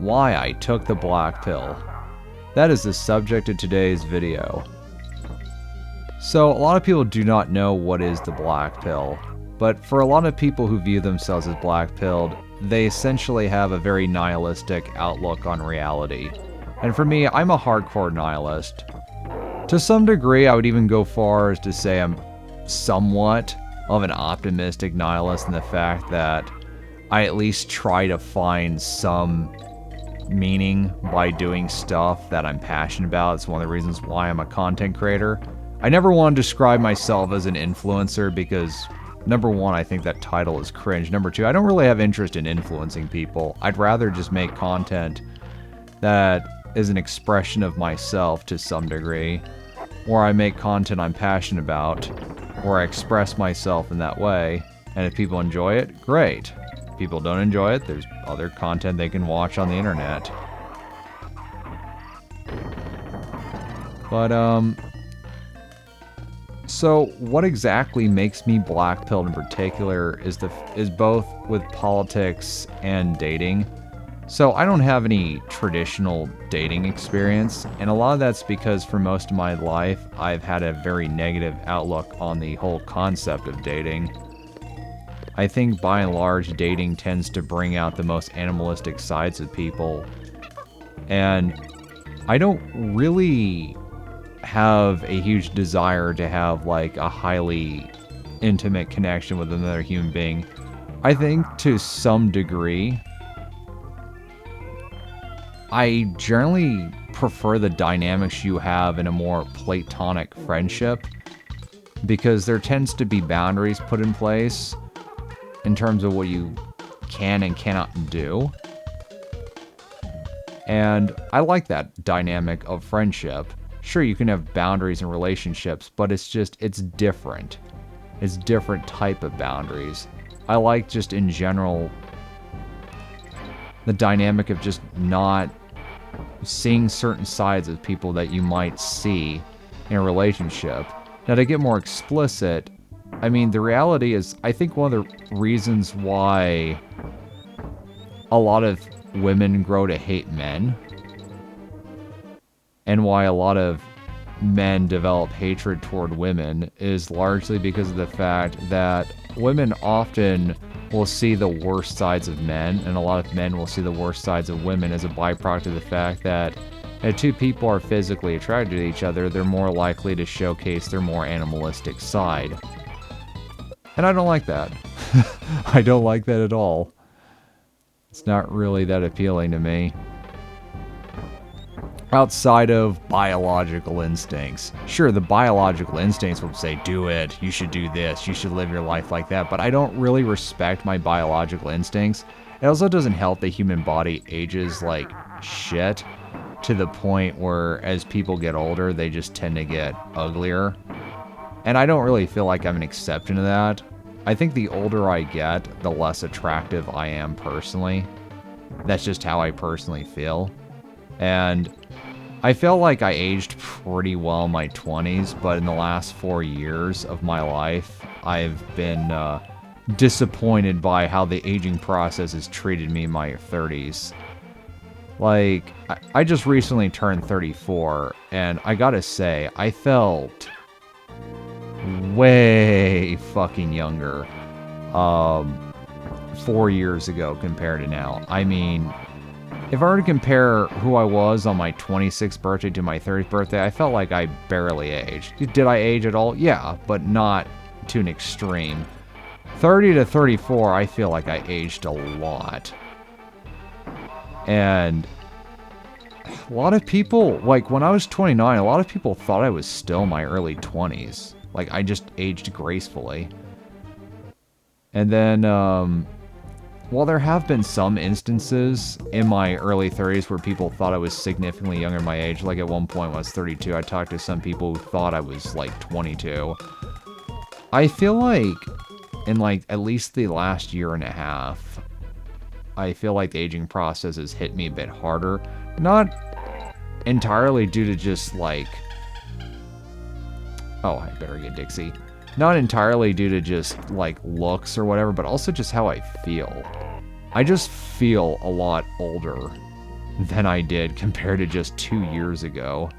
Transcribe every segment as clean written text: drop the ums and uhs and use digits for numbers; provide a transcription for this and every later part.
why I took the black pill. That is the subject of today's video. So, a lot of people do not know what is the black pill, but for a lot of people who view themselves as black-pilled, they essentially have a very nihilistic outlook on reality. And for me, I'm a hardcore nihilist. To some degree, I would even go far as to say I'm somewhat of an optimistic nihilist in the fact that I at least try to find some meaning by doing stuff that I'm passionate about. It's one of the reasons why I'm a content creator. I never want to describe myself as an influencer because, number one, I think that title is cringe. Number two, I don't really have interest in influencing people. I'd rather just make content that is an expression of myself to some degree, or I make content I'm passionate about, or I express myself in that way, and if people enjoy it, great. If people don't enjoy it, there's other content they can watch on the internet. But, so what exactly makes me black-pilled in particular is both with politics and dating. So I don't have any traditional dating experience, and a lot of that's because for most of my life, I've had a very negative outlook on the whole concept of dating. I think by and large, dating tends to bring out the most animalistic sides of people, and I don't really have a huge desire to have like a highly intimate connection with another human being. I think to some degree, I generally prefer the dynamics you have in a more platonic friendship because there tends to be boundaries put in place in terms of what you can and cannot do. And I like that dynamic of friendship. Sure, you can have boundaries in relationships, but it's different. It's different type of boundaries. I like just in general the dynamic of just not seeing certain sides of people that you might see in a relationship. Now, to get more explicit, I mean, the reality is, I think one of the reasons why a lot of women grow to hate men, and why a lot of men develop hatred toward women, is largely because of the fact that women often will see the worst sides of men, and a lot of men will see the worst sides of women as a byproduct of the fact that if two people are physically attracted to each other, they're more likely to showcase their more animalistic side. And I don't like that. I don't like that at all. It's not really that appealing to me. Outside of biological instincts. Sure, the biological instincts will say, do it, you should do this, you should live your life like that, but I don't really respect my biological instincts. It also doesn't help the human body ages like shit to the point where as people get older, they just tend to get uglier. And I don't really feel like I'm an exception to that. I think the older I get, the less attractive I am personally. That's just how I personally feel. And I feel like I aged pretty well in my 20s, but in the last 4 years of my life, I've been disappointed by how the aging process has treated me in my 30s. Like, I just recently turned 34, and I gotta say, I felt way fucking younger 4 years ago compared to now. I mean, if I were to compare who I was on my 26th birthday to my 30th birthday, I felt like I barely aged. Did I age at all? Yeah, but not to an extreme. 30 to 34, I feel like I aged a lot. And a lot of people, like when I was 29, a lot of people thought I was still in my early 20s. Like I just aged gracefully. And then, while there have been some instances in my early 30s where people thought I was significantly younger than my age, like at one point when I was 32, I talked to some people who thought I was like 22. I feel like in like at least the last year and a half, I feel like the aging process has hit me a bit harder. Not entirely due to just like, oh, I better get Dixie. Not entirely due to just like looks or whatever, but also just how I feel. I just feel a lot older than I did compared to just 2 years ago.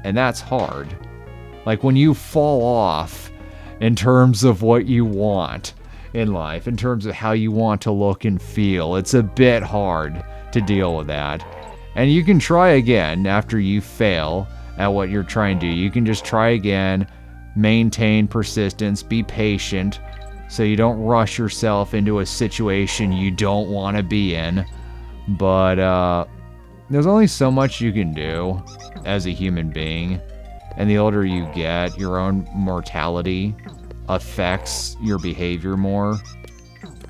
And that's hard. Like when you fall off in terms of what you want in life, in terms of how you want to look and feel, it's a bit hard to deal with that. And you can try again after you fail at what you're trying to do. You can just try again, maintain persistence, be patient, so you don't rush yourself into a situation you don't want to be in. But there's only so much you can do as a human being. And the older you get, your own mortality affects your behavior more.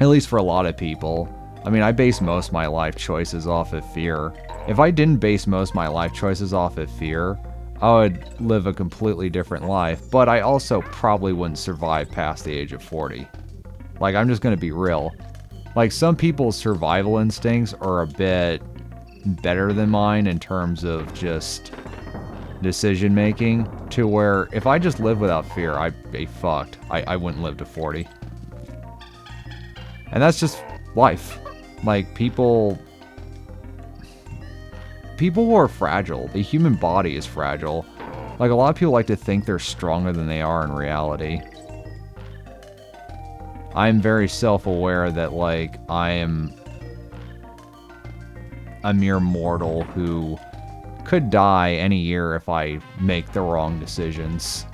At least for a lot of people. I mean, I base most of my life choices off of fear. If I didn't base most of my life choices off of fear, I would live a completely different life. But I also probably wouldn't survive past the age of 40. Like, I'm just gonna be real. Like, some people's survival instincts are a bit better than mine in terms of just decision making, to where if I just lived without fear, I'd be fucked. I wouldn't live to 40. And that's just life. Like, people are fragile. The human body is fragile. Like, a lot of people like to think they're stronger than they are in reality. I'm very self-aware that, like, I am a mere mortal who could die any year if I make the wrong decisions.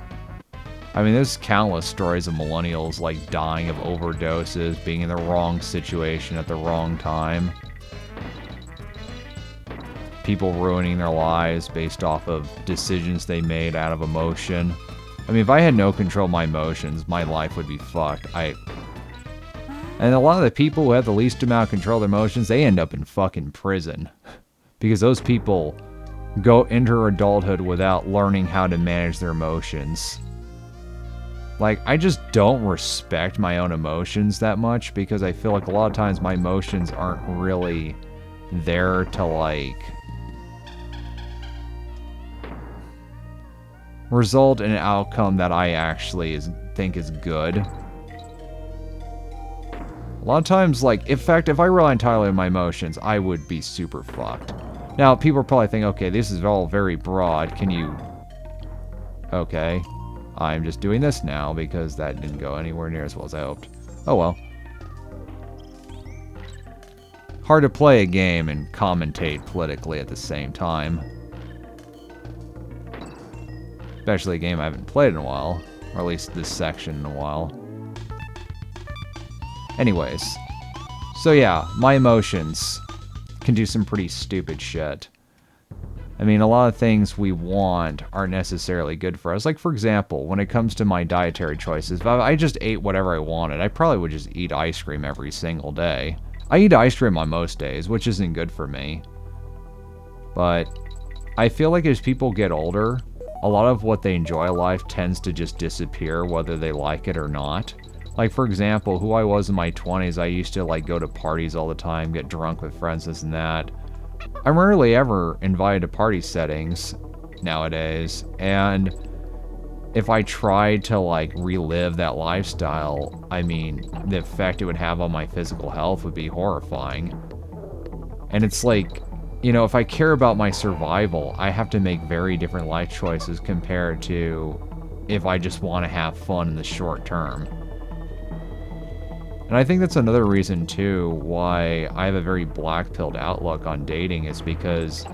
I mean, there's countless stories of millennials, like, dying of overdoses, being in the wrong situation at the wrong time. People ruining their lives based off of decisions they made out of emotion. I mean, if I had no control of my emotions, my life would be fucked. And a lot of the people who have the least amount of control of their emotions, they end up in fucking prison. Because those people go into adulthood without learning how to manage their emotions. Like, I just don't respect my own emotions that much, because I feel like a lot of times my emotions aren't really there to, like, result in an outcome that I actually think is good. A lot of times, like, in fact, if I rely entirely on my emotions, I would be super fucked. Now, people are probably thinking, okay, this is all very broad. Can you... Okay. I'm just doing this now because that didn't go anywhere near as well as I hoped. Oh well. Hard to play a game and commentate politically at the same time. Especially a game I haven't played in a while. Or at least this section in a while. Anyways. So yeah, my emotions can do some pretty stupid shit. I mean, a lot of things we want aren't necessarily good for us. Like, for example, when it comes to my dietary choices, if I just ate whatever I wanted, I probably would just eat ice cream every single day. I eat ice cream on most days, which isn't good for me. But I feel like as people get older, a lot of what they enjoy in life tends to just disappear, whether they like it or not. Like, for example, who I was in my 20s, I used to, like, go to parties all the time, get drunk with friends, this and that. I'm rarely ever invited to party settings nowadays, and if I tried to, like, relive that lifestyle, I mean, the effect it would have on my physical health would be horrifying. And it's like, you know, if I care about my survival, I have to make very different life choices compared to if I just want to have fun in the short term. And I think that's another reason, too, why I have a very black-pilled outlook on dating, is because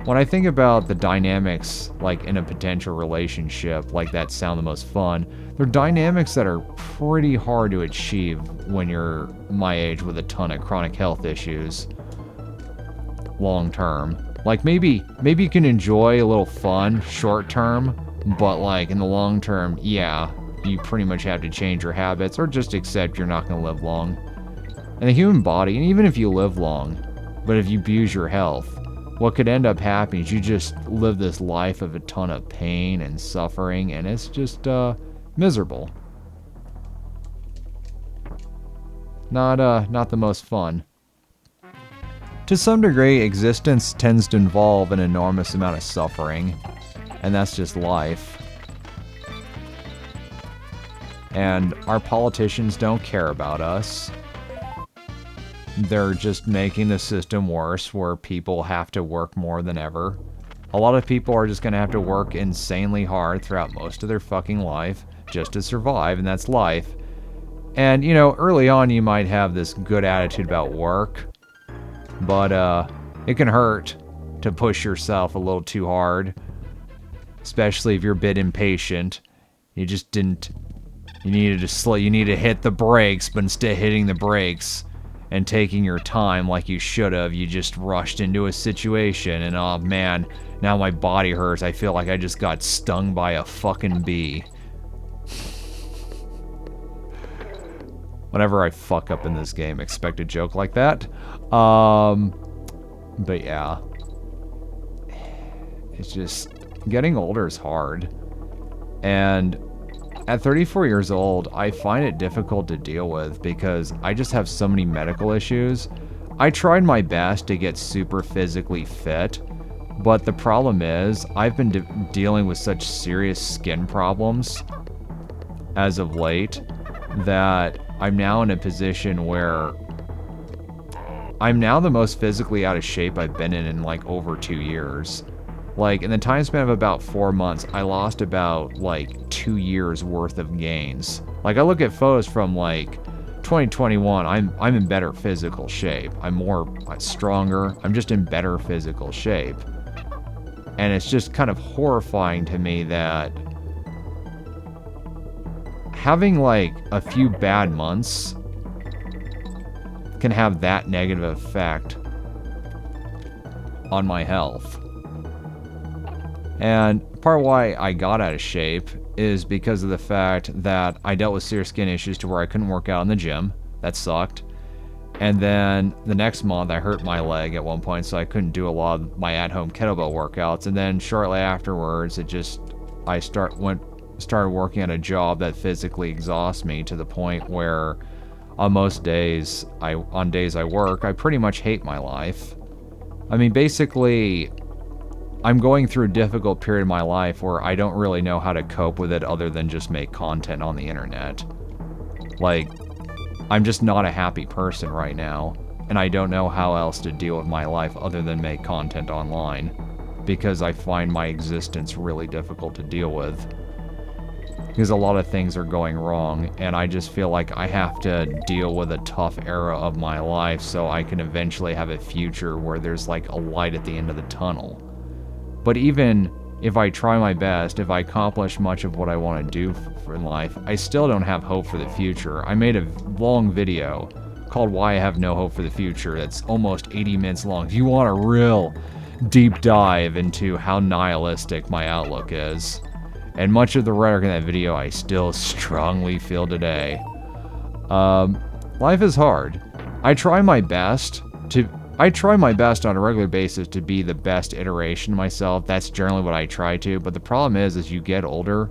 when I think about the dynamics, like, in a potential relationship, like, that sound the most fun, they're dynamics that are pretty hard to achieve when you're my age with a ton of chronic health issues long-term. Like, maybe you can enjoy a little fun short-term, but, like, in the long term, yeah, you pretty much have to change your habits or just accept you're not going to live long. And the human body, and even if you live long, but if you abuse your health, what could end up happening is you just live this life of a ton of pain and suffering, and it's just miserable. Not the most fun. To some degree, existence tends to involve an enormous amount of suffering, and that's just life. And our politicians don't care about us. they're just making the system worse where people have to work more than ever. A lot of people are just going to have to work insanely hard throughout most of their fucking life just to survive, and that's life. And, you know, early on you might have this good attitude about work, but it can hurt to push yourself a little too hard, especially if you're a bit impatient. You just didn't... You needed to slow... You need to hit the brakes, but instead of hitting the brakes and taking your time like you should have, you just rushed into a situation, and oh man, now my body hurts. I feel like I just got stung by a fucking bee. Whenever I fuck up in this game, expect a joke like that. But yeah. It's just... Getting older is hard. And at 34 years old, I find it difficult to deal with because I just have so many medical issues. I tried my best to get super physically fit, but the problem is I've been dealing with such serious skin problems as of late that I'm now in a position where I'm now the most physically out of shape I've been in like over 2 years. Like, in the time span of about 4 months, I lost about, like, 2 years worth of gains. Like, I look at photos from, like, 2021, I'm in better physical shape. I'm more stronger. I'm just in better physical shape. And it's just kind of horrifying to me that having, like, a few bad months can have that negative effect on my health. And part of why I got out of shape is because of the fact that I dealt with serious skin issues to where I couldn't work out in the gym. That sucked. And then the next month I hurt my leg at one point, so I couldn't do a lot of my at-home kettlebell workouts. And then shortly afterwards, I started working at a job that physically exhausts me to the point where on most days, on days I work, I pretty much hate my life. I mean, basically, I'm going through a difficult period of my life where I don't really know how to cope with it other than just make content on the internet. Like, I'm just not a happy person right now, and I don't know how else to deal with my life other than make content online, because I find my existence really difficult to deal with. Because a lot of things are going wrong, and I just feel like I have to deal with a tough era of my life so I can eventually have a future where there's like a light at the end of the tunnel. But even if I try my best, if I accomplish much of what I want to do for life, I still don't have hope for the future. I made a long video called Why I Have No Hope for the Future that's almost 80 minutes long. If you want a real deep dive into how nihilistic my outlook is, and much of the rhetoric in that video I still strongly feel today. Life is hard. I try my best on a regular basis to be the best iteration of myself. That's generally what I try to, but the problem is as you get older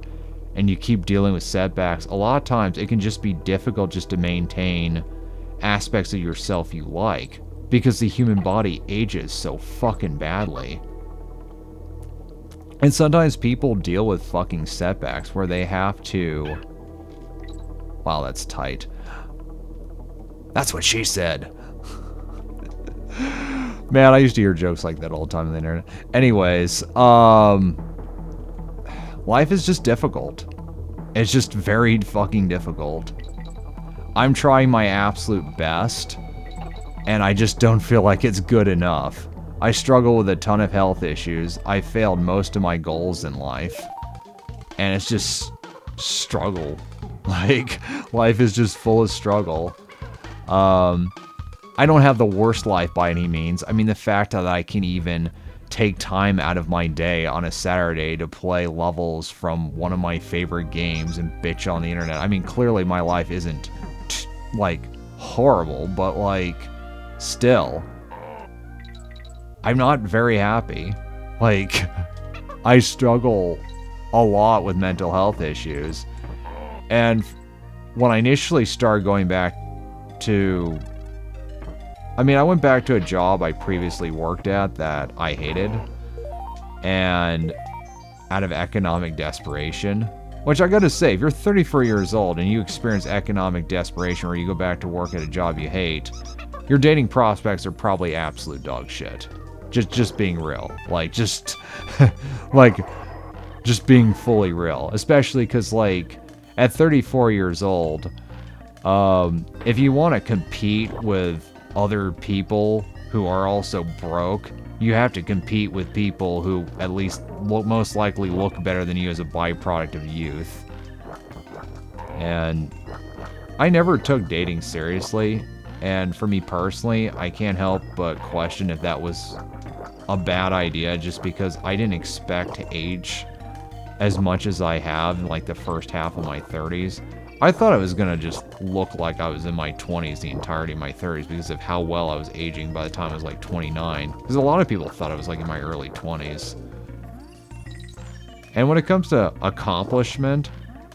and you keep dealing with setbacks, a lot of times it can just be difficult just to maintain aspects of yourself you like, because the human body ages so fucking badly. And sometimes people deal with fucking setbacks where they have to... Wow, that's tight. That's what she said. Man, I used to hear jokes like that all the time on the internet. Anyways, life is just difficult. It's just very fucking difficult. I'm trying my absolute best, and I just don't feel like it's good enough. I struggle with a ton of health issues. I failed most of my goals in life, and it's just struggle. Like, life is just full of struggle. I don't have the worst life by any means. I mean, the fact that I can even take time out of my day on a Saturday to play levels from one of my favorite games and bitch on the internet. I mean, clearly my life isn't, like, horrible, but, like, still, I'm not very happy. Like, I struggle a lot with mental health issues. And when I initially started going back to... I mean, I went back to a job I previously worked at that I hated, and out of economic desperation, which I gotta say, if you're 34 years old and you experience economic desperation where you go back to work at a job you hate, your dating prospects are probably absolute dog shit. Just being real. Like, just being fully real. Especially because, like, at 34 years old, if you want to compete with other people who are also broke, you have to compete with people who at least most likely look better than you as a byproduct of youth. And I never took dating seriously, and for me personally, I can't help but question if that was a bad idea, just because I didn't expect to age as much as I have in like the first half of my 30s. I thought I was gonna just look like I was in my 20s the entirety of my 30s because of how well I was aging by the time I was like 29. Because a lot of people thought I was like in my early 20s. And when it comes to accomplishment,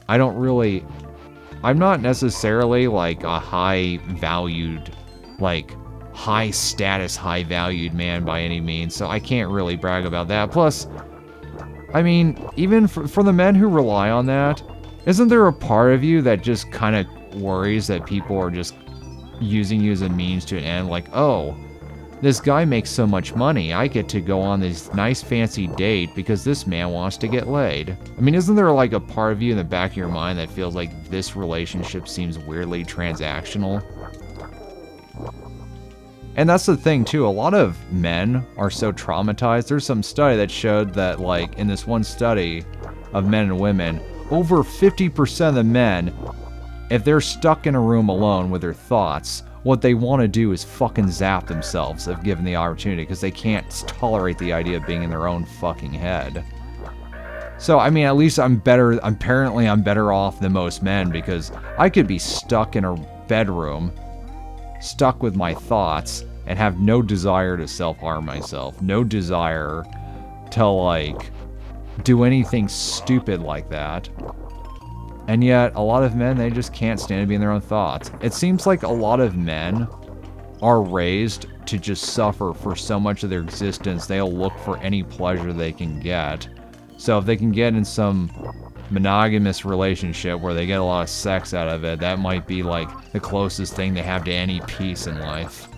I'm not necessarily like a high valued, like high status, high valued man by any means, so I can't really brag about that. Plus, I mean, even for the men who rely on that, isn't there a part of you that just kind of worries that people are just using you as a means to an end? Like, oh, this guy makes so much money, I get to go on this nice fancy date because this man wants to get laid. I mean, isn't there like a part of you in the back of your mind that feels like this relationship seems weirdly transactional? And that's the thing too, a lot of men are so traumatized. There's some study that showed that, like, in this one study of men and women, over 50% of the men, if they're stuck in a room alone with their thoughts, what they want to do is fucking zap themselves if given the opportunity, because they can't tolerate the idea of being in their own fucking head. So, I mean, at least I'm better off than most men, because I could be stuck in a bedroom, stuck with my thoughts, and have no desire to self-harm myself, no desire to, like, do anything stupid like that. And yet, a lot of men, they just can't stand to be in their own thoughts. It seems like a lot of men are raised to just suffer for so much of their existence, they'll look for any pleasure they can get. So if they can get in some monogamous relationship where they get a lot of sex out of it, that might be like the closest thing they have to any peace in life.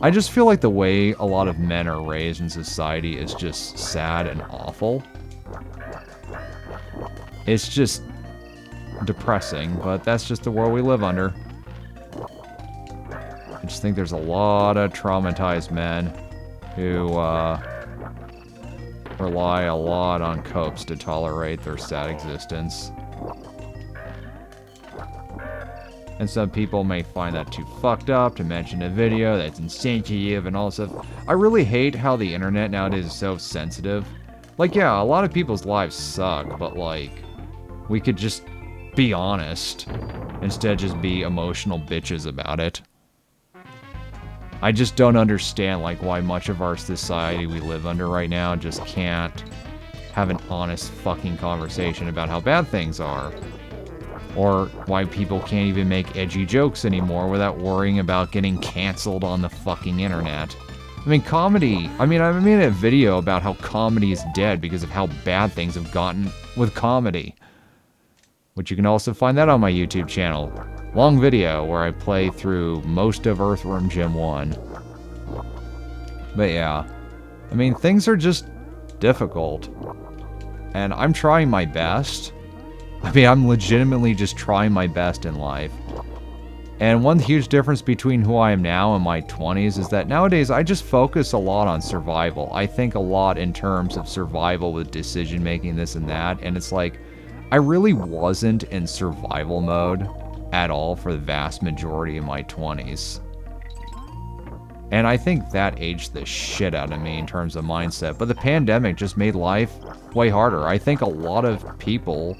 I just feel like the way a lot of men are raised in society is just sad and awful. It's just depressing, but that's just the world we live under. I just think there's a lot of traumatized men who rely a lot on copes to tolerate their sad existence. And some people may find that too fucked up to mention a video that's insensitive and all this stuff. I really hate how the internet nowadays is so sensitive. Like, yeah, a lot of people's lives suck, but like, we could just be honest instead of just be emotional bitches about it. I just don't understand, like, why much of our society we live under right now just can't have an honest fucking conversation about how bad things are. Or why people can't even make edgy jokes anymore without worrying about getting canceled on the fucking internet. I mean, comedy, I made a video about how comedy is dead because of how bad things have gotten with comedy. Which you can also find that on my YouTube channel. Long video where I play through most of Earthworm Jim 1. But yeah, I mean, things are just difficult. And I'm trying my best. I mean, I'm legitimately just trying my best in life. And one huge difference between who I am now and my 20s is that nowadays I just focus a lot on survival. I think a lot in terms of survival with decision making, this and that. And it's like, I really wasn't in survival mode at all for the vast majority of my 20s. And I think that aged the shit out of me in terms of mindset. But the pandemic just made life way harder. I think a lot of people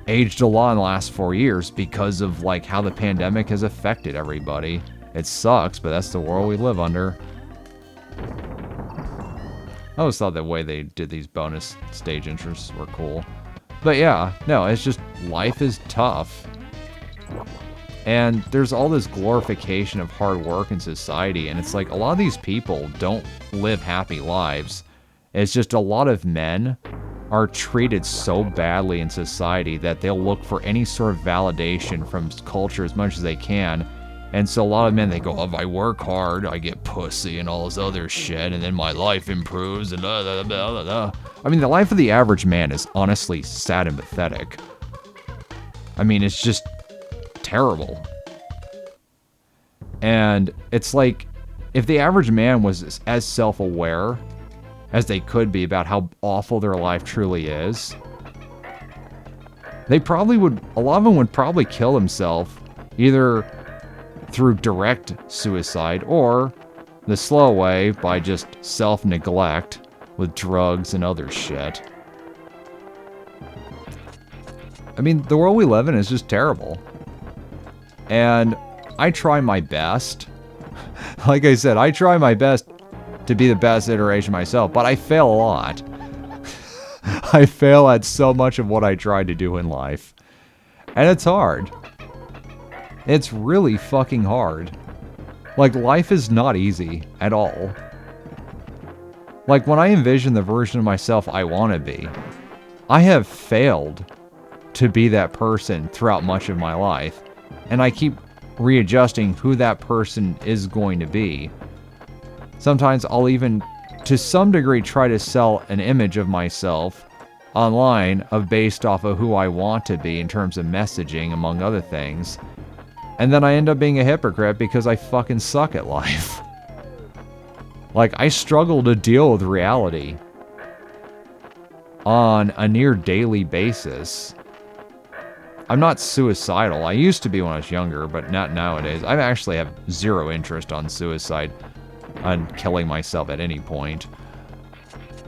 aged a lot in the last 4 years because of like how the pandemic has affected everybody. It sucks, but that's the world we live under. I always thought the way they did these bonus stage intros were cool. But yeah, no, it's just life is tough. And there's all this glorification of hard work in society, and it's like a lot of these people don't live happy lives. It's just a lot of men are treated so badly in society that they'll look for any sort of validation from culture as much as they can, And so a lot of men, they go, if I work hard, I get pussy and all this other shit, and then my life improves, and blah, blah, blah, blah, blah. I mean, the life of the average man is honestly sad and pathetic. I mean, it's just terrible. And it's like, if the average man was as self-aware as they could be about how awful their life truly is, they probably would, a lot of them would probably kill themselves, either through direct suicide or the slow way by just self-neglect with drugs and other shit. I mean, the world we live in is just terrible. And I try my best. Like I said, I try my best to be the best iteration myself, but I fail a lot. I fail at so much of what I try to do in life. And it's hard. It's really fucking hard. Like, life is not easy at all. Like, when I envision the version of myself I want to be, I have failed to be that person throughout much of my life. And I keep readjusting who that person is going to be. Sometimes I'll even, to some degree, try to sell an image of myself online based off of who I want to be in terms of messaging, among other things. And then I end up being a hypocrite because I fucking suck at life. Like, I struggle to deal with reality on a near daily basis. I'm not suicidal. I used to be when I was younger, but not nowadays. I actually have zero interest on suicide, on killing myself at any point.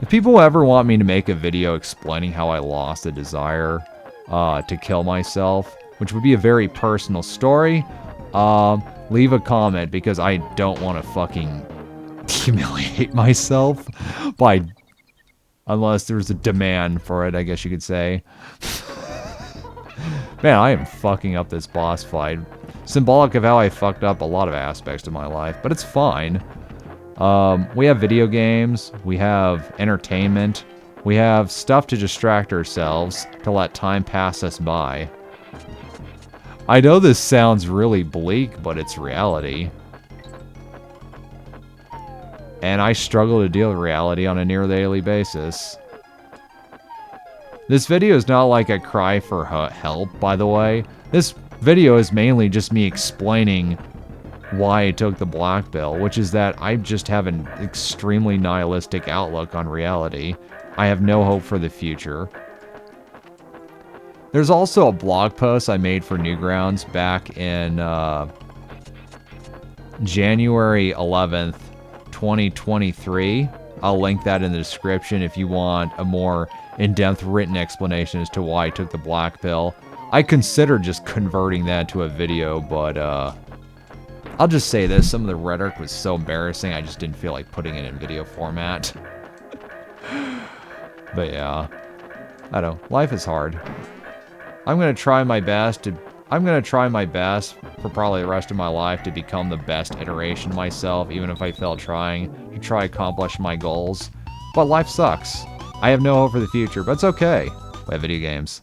If people ever want me to make a video explaining how I lost the desire to kill myself, which would be a very personal story, leave a comment, because I don't want to fucking humiliate myself unless there's a demand for it, I guess you could say. Man, I am fucking up this boss fight. Symbolic of how I fucked up a lot of aspects of my life, but it's fine. We have video games, we have entertainment, we have stuff to distract ourselves, to let time pass us by. I know this sounds really bleak, but it's reality. And I struggle to deal with reality on a near daily basis. This video is not like a cry for help, by the way. This video is mainly just me explaining why I took the black pill, which is that I just have an extremely nihilistic outlook on reality. I have no hope for the future. There's also a blog post I made for Newgrounds back in January 11th, 2023. I'll link that in the description if you want a more in-depth written explanation as to why I took the black pill. I considered just converting that to a video, but I'll just say this, some of the rhetoric was so embarrassing I just didn't feel like putting it in video format. But yeah, I don't know, life is hard. I'm gonna try my best for probably the rest of my life to become the best iteration of myself, even if I fail trying, to try to accomplish my goals. But life sucks. I have no hope for the future, but it's okay. We have video games.